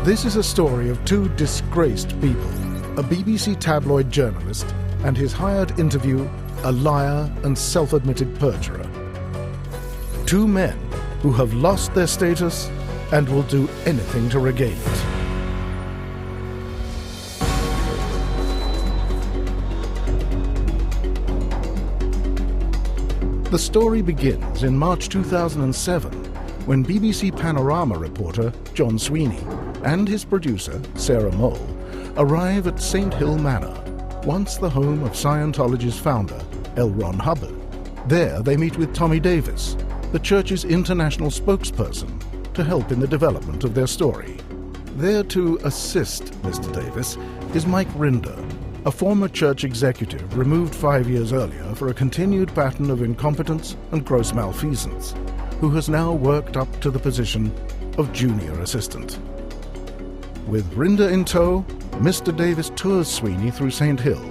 This is a story of two disgraced people, a BBC tabloid journalist and his hired interview, a liar and self-admitted perjurer. Two men who have lost their status and will do anything to regain it. The story begins in March 2007, when BBC Panorama reporter John Sweeney and his producer, Sarah Mole, arrive at St. Hill Manor, once the home of Scientology's founder, L. Ron Hubbard. There they meet with Tommy Davis, the church's international spokesperson, to help in the development of their story. There to assist Mr. Davis is Mike Rinder, a former church executive removed 5 years earlier for a continued pattern of incompetence and gross malfeasance, who has now worked up to the position of junior assistant. With Rinder in tow, Mr. Davis tours Sweeney through St. Hill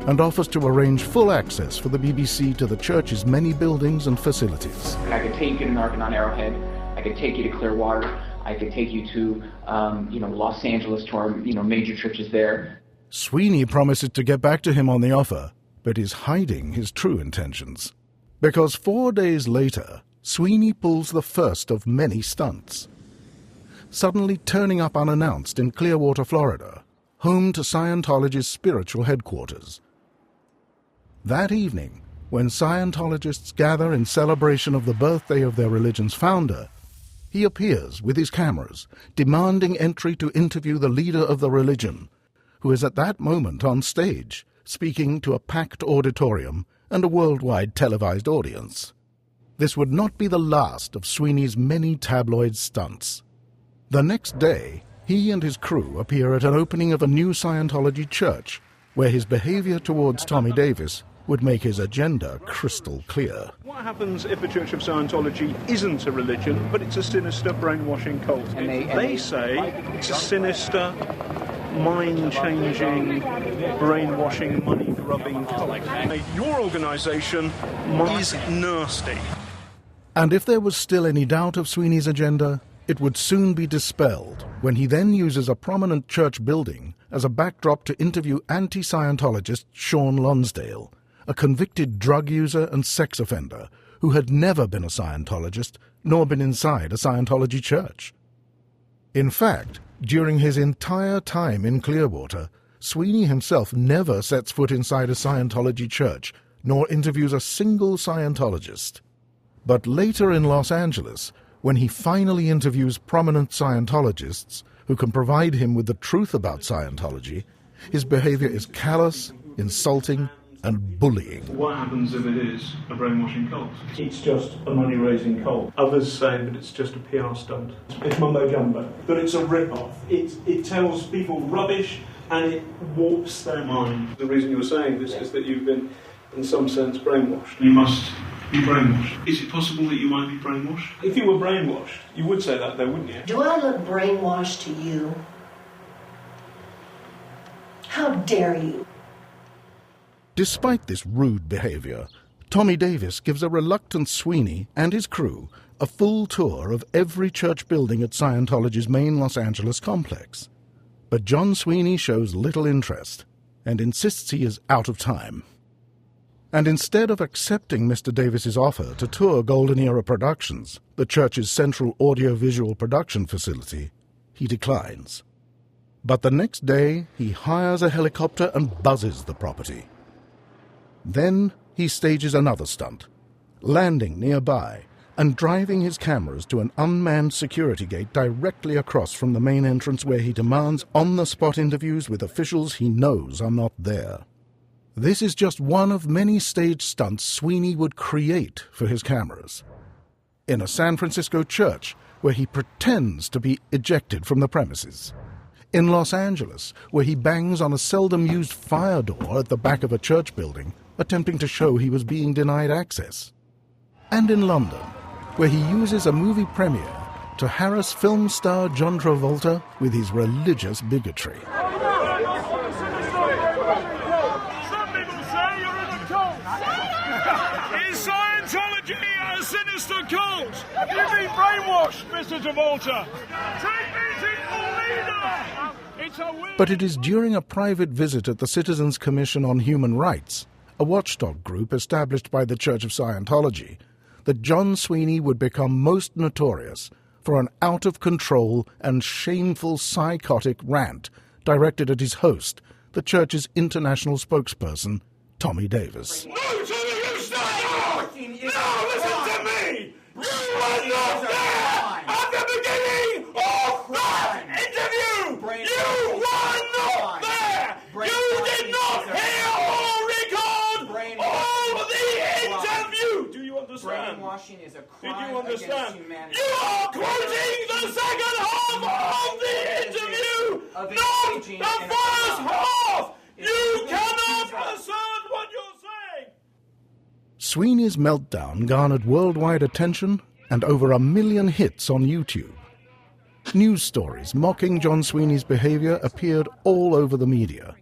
and offers to arrange full access for the BBC to the church's many buildings and facilities. I could take you to American on Arrowhead, I could take you to Clearwater, I could take you to Los Angeles to our major churches there. Sweeney promises to get back to him on the offer, but is hiding his true intentions. Because 4 days later, Sweeney pulls the first of many stunts. Suddenly turning up unannounced in Clearwater, Florida, home to Scientology's spiritual headquarters. That evening, when Scientologists gather in celebration of the birthday of their religion's founder, he appears with his cameras, demanding entry to interview the leader of the religion, who is at that moment on stage, speaking to a packed auditorium and a worldwide televised audience. This would not be the last of Sweeney's many tabloid stunts. The next day, he and his crew appear at an opening of a new Scientology church, where his behavior towards Tommy Davis would make his agenda crystal clear. What happens if the Church of Scientology isn't a religion, but it's a sinister brainwashing cult? They say it's a sinister, mind-changing, brainwashing, money-grubbing cult. Your organisation is nasty. And if there was still any doubt of Sweeney's agenda, it would soon be dispelled when he then uses a prominent church building as a backdrop to interview anti-Scientologist Sean Lonsdale, a convicted drug user and sex offender who had never been a Scientologist nor been inside a Scientology church. In fact, during his entire time in Clearwater, Sweeney himself never sets foot inside a Scientology church, nor interviews a single Scientologist. But later in Los Angeles, when he finally interviews prominent Scientologists who can provide him with the truth about Scientology, his behavior is callous, insulting, and bullying. What happens if it is a brainwashing cult? It's just a money-raising cult. Others say that it's just a PR stunt. It's mumbo-jumbo. That it's a rip-off. It tells people rubbish and it warps their mind. The reason you were saying this is that you've been, in some sense, brainwashed. You must be brainwashed. Is it possible that you might be brainwashed? If you were brainwashed, you would say that though, wouldn't you? Do I look brainwashed to you? How dare you? Despite this rude behavior, Tommy Davis gives a reluctant Sweeney and his crew a full tour of every church building at Scientology's main Los Angeles complex. But John Sweeney shows little interest and insists he is out of time. And instead of accepting Mr. Davis's offer to tour Golden Era Productions, the church's central audio-visual production facility, he declines. But the next day, he hires a helicopter and buzzes the property. Then he stages another stunt, landing nearby and driving his cameras to an unmanned security gate directly across from the main entrance, where he demands on-the-spot interviews with officials he knows are not there. This is just one of many staged stunts Sweeney would create for his cameras. In a San Francisco church, where he pretends to be ejected from the premises. In Los Angeles, where he bangs on a seldom-used fire door at the back of a church building, attempting to show he was being denied access. And in London, where he uses a movie premiere to harass film star John Travolta with his religious bigotry. Is Scientology a sinister cult? You've been brainwashed, Mr. Travolta. Take me to all But it is during a private visit at the Citizens Commission on Human Rights, a watchdog group established by the Church of Scientology, that John Sweeney would become most notorious for an out-of-control and shameful psychotic rant directed at his host, the church's international spokesperson, Tommy Davis. No, Tommy, you stop! No, listen to me! You were not there at the beginning of that interview! You were not there! You did not hear or record all of the interview! Do you understand? Brainwashing is a crime. Did you understand? Humanity. You are quoting the second half of the interview, not the first half! You cannot assert what you're saying! Sweeney's meltdown garnered worldwide attention and over 1 million hits on YouTube. News stories mocking John Sweeney's behaviour appeared all over the media.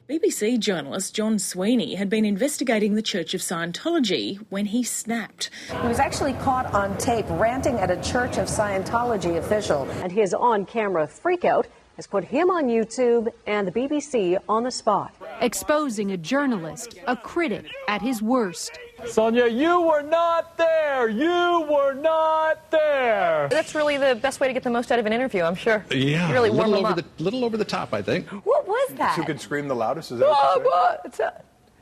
BBC journalist John Sweeney had been investigating the Church of Scientology when he snapped. He was actually caught on tape ranting at a Church of Scientology official. And his on-camera freakout has put him on YouTube and the BBC on the spot. Exposing a journalist, a critic, at his worst. Sonia, you were not there! You were not there! That's really the best way to get the most out of an interview, I'm sure. Yeah, really warm them up. Little over the top, I think. What was that? Who could scream the loudest? Is that what you're saying?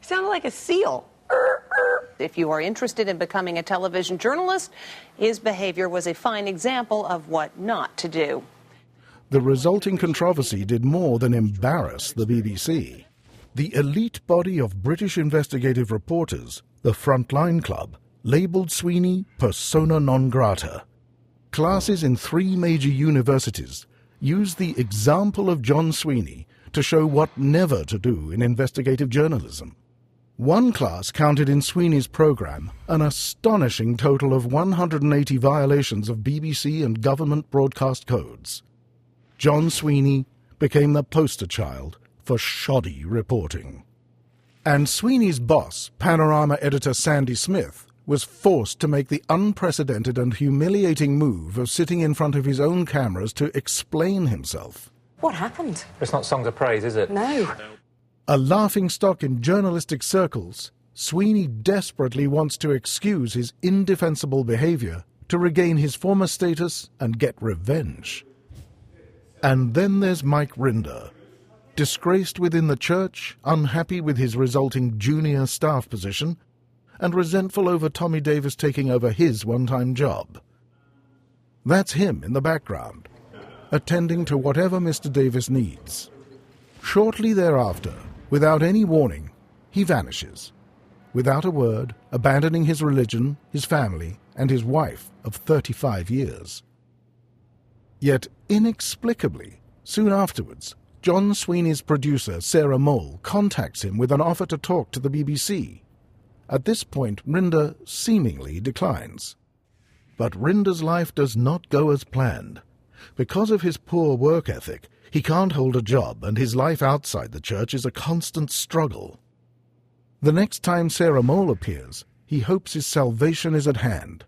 It sounded like a seal. If you are interested in becoming a television journalist, his behavior was a fine example of what not to do. The resulting controversy did more than embarrass the BBC. The elite body of British investigative reporters, the Frontline Club, labelled Sweeney persona non grata. Classes in 3 major universities used the example of John Sweeney to show what never to do in investigative journalism. One class counted in Sweeney's programme an astonishing total of 180 violations of BBC and government broadcast codes. John Sweeney became the poster child for shoddy reporting. And Sweeney's boss, Panorama editor Sandy Smith, was forced to make the unprecedented and humiliating move of sitting in front of his own cameras to explain himself. What happened? It's not songs of praise, is it? No. A laughingstock in journalistic circles, Sweeney desperately wants to excuse his indefensible behaviour to regain his former status and get revenge. And then there's Mike Rinder, disgraced within the church, unhappy with his resulting junior staff position, and resentful over Tommy Davis taking over his one-time job. That's him in the background, attending to whatever Mr. Davis needs. Shortly thereafter, without any warning, he vanishes, without a word, abandoning his religion, his family, and his wife of 35 years. Yet, inexplicably, soon afterwards, John Sweeney's producer, Sarah Mole, contacts him with an offer to talk to the BBC. At this point, Rinder seemingly declines. But Rinder's life does not go as planned. Because of his poor work ethic, he can't hold a job, and his life outside the church is a constant struggle. The next time Sarah Mole appears, he hopes his salvation is at hand,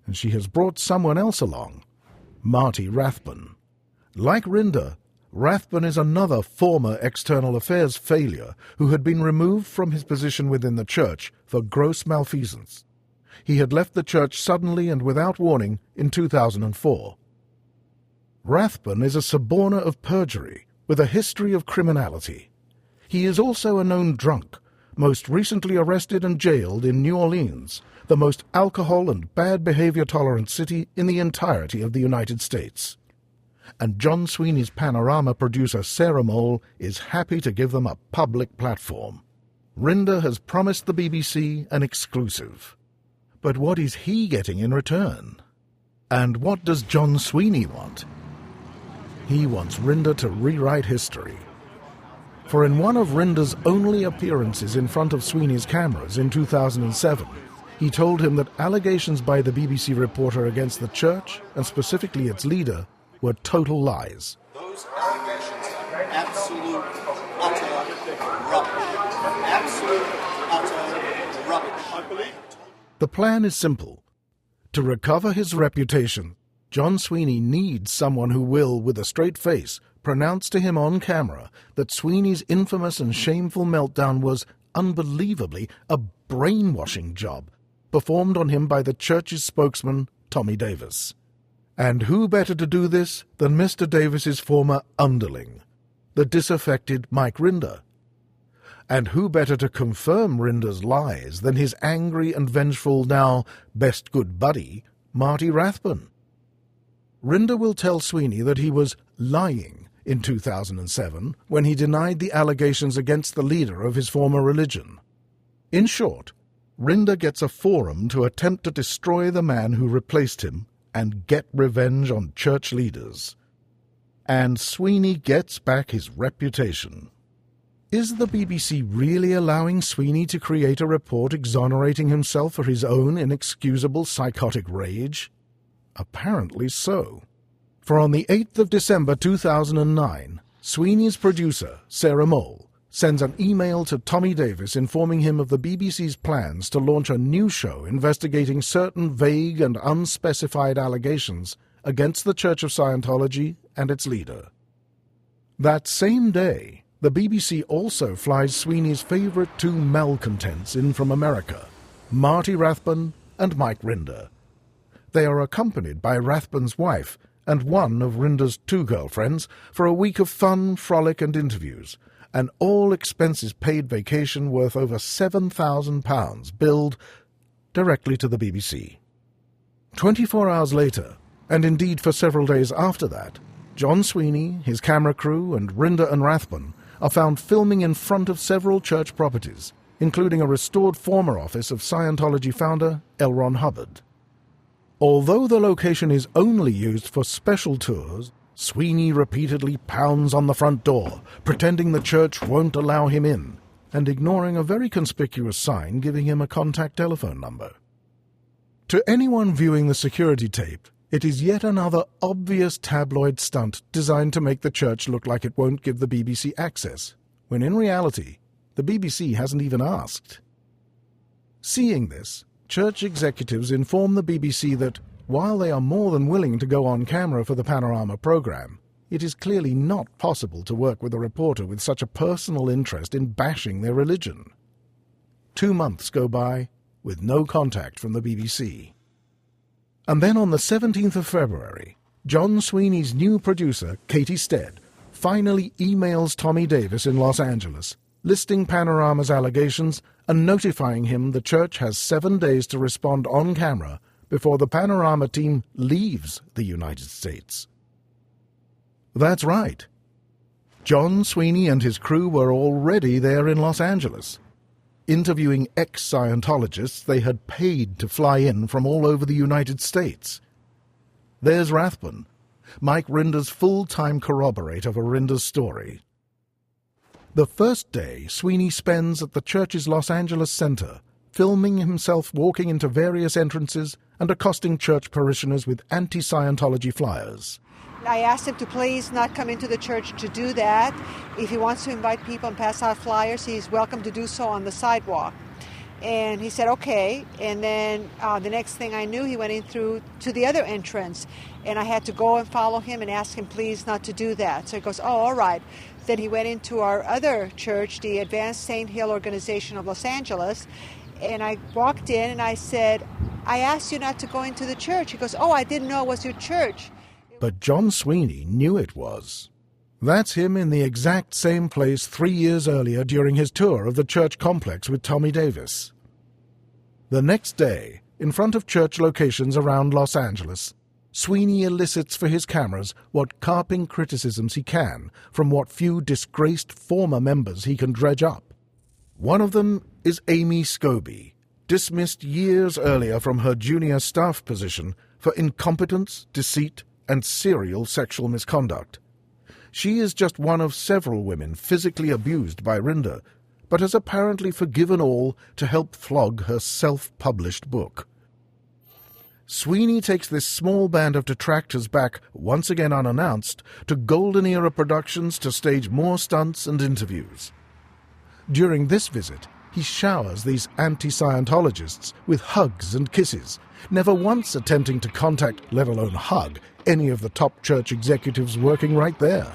and she has brought someone else along, Marty Rathbun. Like Rinder, Rathbun is another former external affairs failure who had been removed from his position within the church for gross malfeasance. He had left the church suddenly and without warning in 2004. Rathbun is a suborner of perjury with a history of criminality. He is also a known drunk, most recently arrested and jailed in New Orleans, the most alcohol and bad behavior tolerant city in the entirety of the United States. And John Sweeney's Panorama producer Sarah Mole is happy to give them a public platform. Rinder has promised the BBC an exclusive. But what is he getting in return? And what does John Sweeney want? He wants Rinder to rewrite history. For in one of Rinder's only appearances in front of Sweeney's cameras in 2007, he told him that allegations by the BBC reporter against the church, and specifically its leader, were total lies. Those allegations are absolute, utter rubbish. Absolute, utter rubbish. I believe. The plan is simple: to recover his reputation, John Sweeney needs someone who will, with a straight face, pronounce to him on camera that Sweeney's infamous and shameful meltdown was, unbelievably, a brainwashing job performed on him by the church's spokesman, Tommy Davis. And who better to do this than Mr. Davis's former underling, the disaffected Mike Rinder? And who better to confirm Rinder's lies than his angry and vengeful, now best good buddy, Marty Rathbun? Rinder will tell Sweeney that he was lying in 2007 when he denied the allegations against the leader of his former religion. In short, Rinder gets a forum to attempt to destroy the man who replaced him and get revenge on church leaders. And Sweeney gets back his reputation. Is the BBC really allowing Sweeney to create a report exonerating himself for his own inexcusable psychotic rage? Apparently so. For on the 8th of December 2009, Sweeney's producer, Sarah Mole, sends an email to Tommy Davis informing him of the BBC's plans to launch a new show investigating certain vague and unspecified allegations against the Church of Scientology and its leader. That same day, the BBC also flies Sweeney's favourite two malcontents in from America, Marty Rathbun and Mike Rinder. They are accompanied by Rathbun's wife and one of Rinder's two girlfriends for a week of fun, frolic and interviews, an all-expenses-paid vacation worth over £7,000 billed directly to the BBC. 24 hours later, and indeed for several days after that, John Sweeney, his camera crew, and Rinder and Rathbun are found filming in front of several church properties, including a restored former office of Scientology founder L. Ron Hubbard. Although the location is only used for special tours, Sweeney repeatedly pounds on the front door, pretending the church won't allow him in, and ignoring a very conspicuous sign giving him a contact telephone number. To anyone viewing the security tape, it is yet another obvious tabloid stunt designed to make the church look like it won't give the BBC access, when in reality, the BBC hasn't even asked. Seeing this, church executives inform the BBC that, while they are more than willing to go on camera for the Panorama programme, it is clearly not possible to work with a reporter with such a personal interest in bashing their religion. 2 months go by with no contact from the BBC. And then on the 17th of February, John Sweeney's new producer, Katie Stead, finally emails Tommy Davis in Los Angeles, listing Panorama's allegations and notifying him the church has 7 days to respond on camera before the Panorama team leaves the United States. That's right. John Sweeney and his crew were already there in Los Angeles, interviewing ex-Scientologists they had paid to fly in from all over the United States. There's Rathbun, Mike Rinder's full-time corroborator for Rinder's story. The first day Sweeney spends at the church's Los Angeles center, filming himself walking into various entrances and accosting church parishioners with anti-Scientology flyers. I asked him to please not come into the church to do that. If he wants to invite people and pass out flyers, he's welcome to do so on the sidewalk. And he said, okay. And then the next thing I knew, he went in through to the other entrance. And I had to go and follow him and ask him, please, not to do that. So he goes, oh, all right. Then he went into our other church, the Advanced Saint Hill Organization of Los Angeles. And I walked in and I said, I asked you not to go into the church. He goes, oh, I didn't know it was your church. But John Sweeney knew it was. That's him in the exact same place 3 years earlier during his tour of the church complex with Tommy Davis. The next day, in front of church locations around Los Angeles, Sweeney elicits for his cameras what carping criticisms he can from what few disgraced former members he can dredge up. One of them is Amy Scobie, dismissed years earlier from her junior staff position for incompetence, deceit, and serial sexual misconduct. She is just one of several women physically abused by Rinder, but has apparently forgiven all to help flog her self-published book. Sweeney takes this small band of detractors back, once again unannounced, to Golden Era Productions to stage more stunts and interviews. During this visit, he showers these anti-Scientologists with hugs and kisses, never once attempting to contact, let alone hug, any of the top church executives working right there.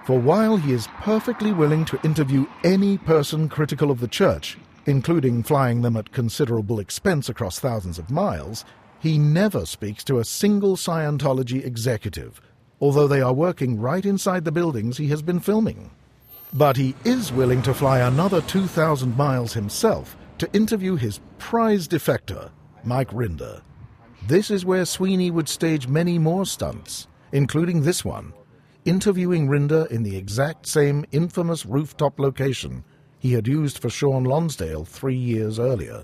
For while he is perfectly willing to interview any person critical of the church, including flying them at considerable expense across thousands of miles, he never speaks to a single Scientology executive, although they are working right inside the buildings he has been filming. But he is willing to fly another 2,000 miles himself to interview his prize defector, Mike Rinder. This is where Sweeney would stage many more stunts, including this one, interviewing Rinder in the exact same infamous rooftop location he had used for Sean Lonsdale 3 years earlier.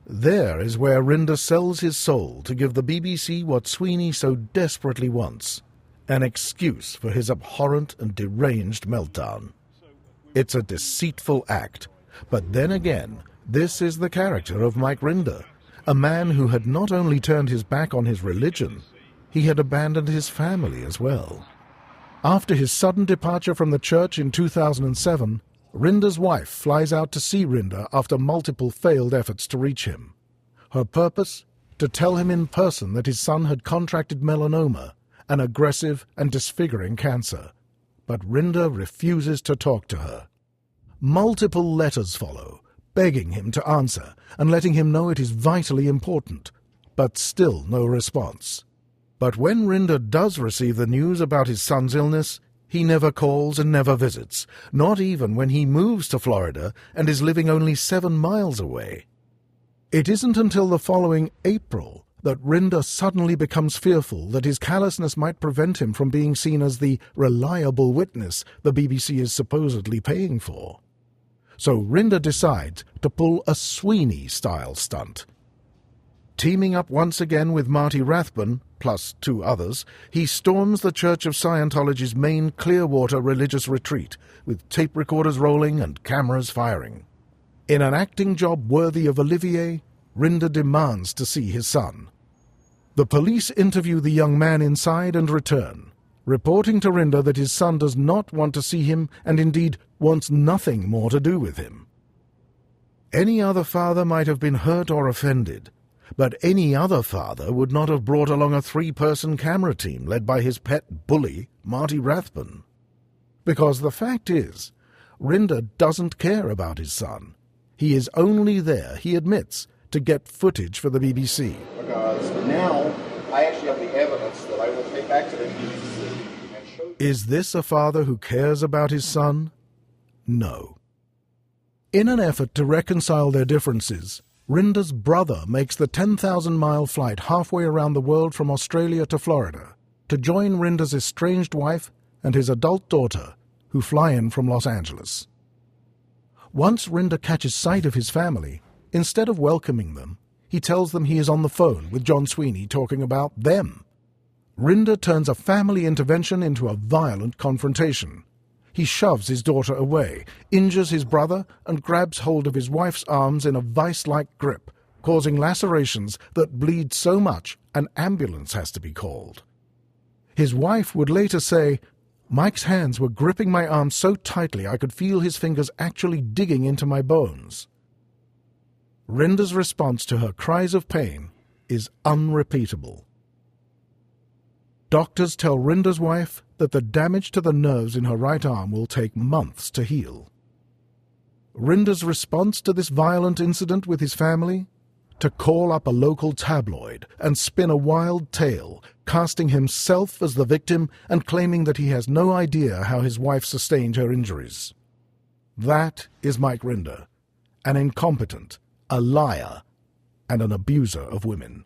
There is where Rinder sells his soul to give the BBC what Sweeney so desperately wants, an excuse for his abhorrent and deranged meltdown. It's a deceitful act, but then again, this is the character of Mike Rinder, a man who had not only turned his back on his religion, he had abandoned his family as well. After his sudden departure from the church in 2007, Rinder's wife flies out to see Rinder after multiple failed efforts to reach him. Her purpose? To tell him in person that his son had contracted melanoma, an aggressive and disfiguring cancer. But Rinder refuses to talk to her. Multiple letters follow, begging him to answer and letting him know it is vitally important, but still no response. But when Rinder does receive the news about his son's illness, he never calls and never visits, not even when he moves to Florida and is living only 7 miles away. It isn't until the following April that Rinder suddenly becomes fearful that his callousness might prevent him from being seen as the reliable witness the BBC is supposedly paying for. So Rinder decides to pull a Sweeney-style stunt. Teaming up once again with Marty Rathbun, plus 2 others, he storms the Church of Scientology's main Clearwater religious retreat, with tape recorders rolling and cameras firing. In an acting job worthy of Olivier, Rinder demands to see his son. The police interview the young man inside and return, reporting to Rinder that his son does not want to see him and indeed wants nothing more to do with him. Any other father might have been hurt or offended, but any other father would not have brought along a 3-person camera team led by his pet bully, Marty Rathbun. Because the fact is, Rinder doesn't care about his son. He is only there, he admits, to get footage for the BBC. Because now I actually have the evidence that I will take back to the BBC and show. Is this a father who cares about his son? No. In an effort to reconcile their differences, Rinder's brother makes the 10,000-mile flight halfway around the world from Australia to Florida to join Rinder's estranged wife and his adult daughter, who fly in from Los Angeles. Once Rinder catches sight of his family, instead of welcoming them, he tells them he is on the phone with John Sweeney talking about them. Rinder turns a family intervention into a violent confrontation. He shoves his daughter away, injures his brother, and grabs hold of his wife's arms in a vice-like grip, causing lacerations that bleed so much an ambulance has to be called. His wife would later say, "Mike's hands were gripping my arm so tightly I could feel his fingers actually digging into my bones." Rinder's response to her cries of pain is unrepeatable. Doctors tell Rinder's wife that the damage to the nerves in her right arm will take months to heal. Rinder's response to this violent incident with his family? To call up a local tabloid and spin a wild tale, casting himself as the victim and claiming that he has no idea how his wife sustained her injuries. That is Mike Rinder, an incompetent, a liar, and an abuser of women.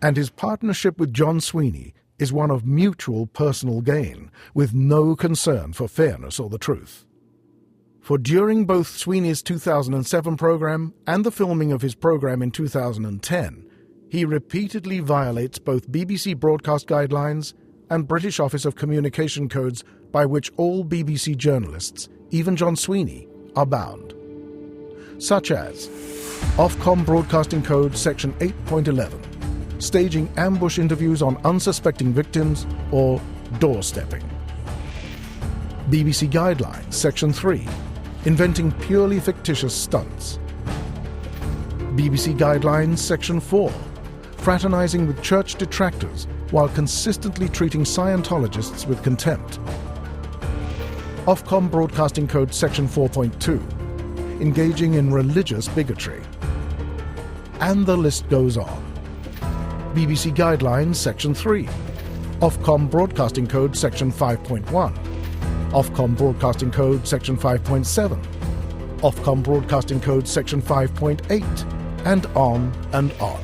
And his partnership with John Sweeney is one of mutual personal gain, with no concern for fairness or the truth. For during both Sweeney's 2007 program and the filming of his program in 2010, he repeatedly violates both BBC broadcast guidelines and British Office of Communication codes by which all BBC journalists, even John Sweeney, are bound. Such as Ofcom Broadcasting Code Section 8.11, staging ambush interviews on unsuspecting victims, or doorstepping. BBC Guidelines Section 3, inventing purely fictitious stunts. BBC Guidelines Section 4, fraternising with church detractors while consistently treating Scientologists with contempt. Ofcom Broadcasting Code Section 4.2, engaging in religious bigotry. And the list goes on. BBC Guidelines Section 3, Ofcom Broadcasting Code Section 5.1, Ofcom Broadcasting Code Section 5.7, Ofcom Broadcasting Code Section 5.8, and on and on.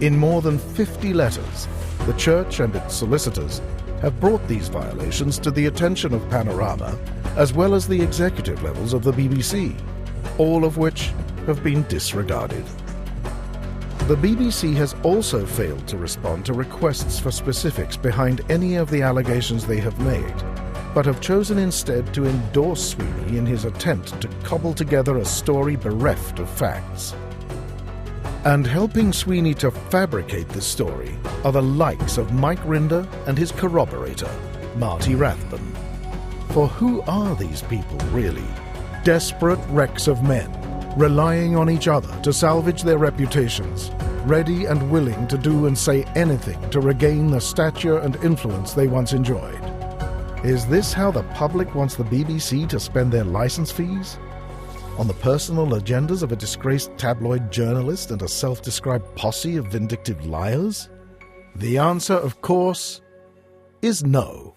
In more than 50 letters, the Church and its solicitors have brought these violations to the attention of Panorama, as well as the executive levels of the BBC, all of which have been disregarded. The BBC has also failed to respond to requests for specifics behind any of the allegations they have made, but have chosen instead to endorse Sweeney in his attempt to cobble together a story bereft of facts. And helping Sweeney to fabricate this story are the likes of Mike Rinder and his corroborator, Marty Rathbun. For who are these people, really? Desperate wrecks of men, relying on each other to salvage their reputations, ready and willing to do and say anything to regain the stature and influence they once enjoyed. Is this how the public wants the BBC to spend their license fees? On the personal agendas of a disgraced tabloid journalist and a self-described posse of vindictive liars? The answer, of course, is no.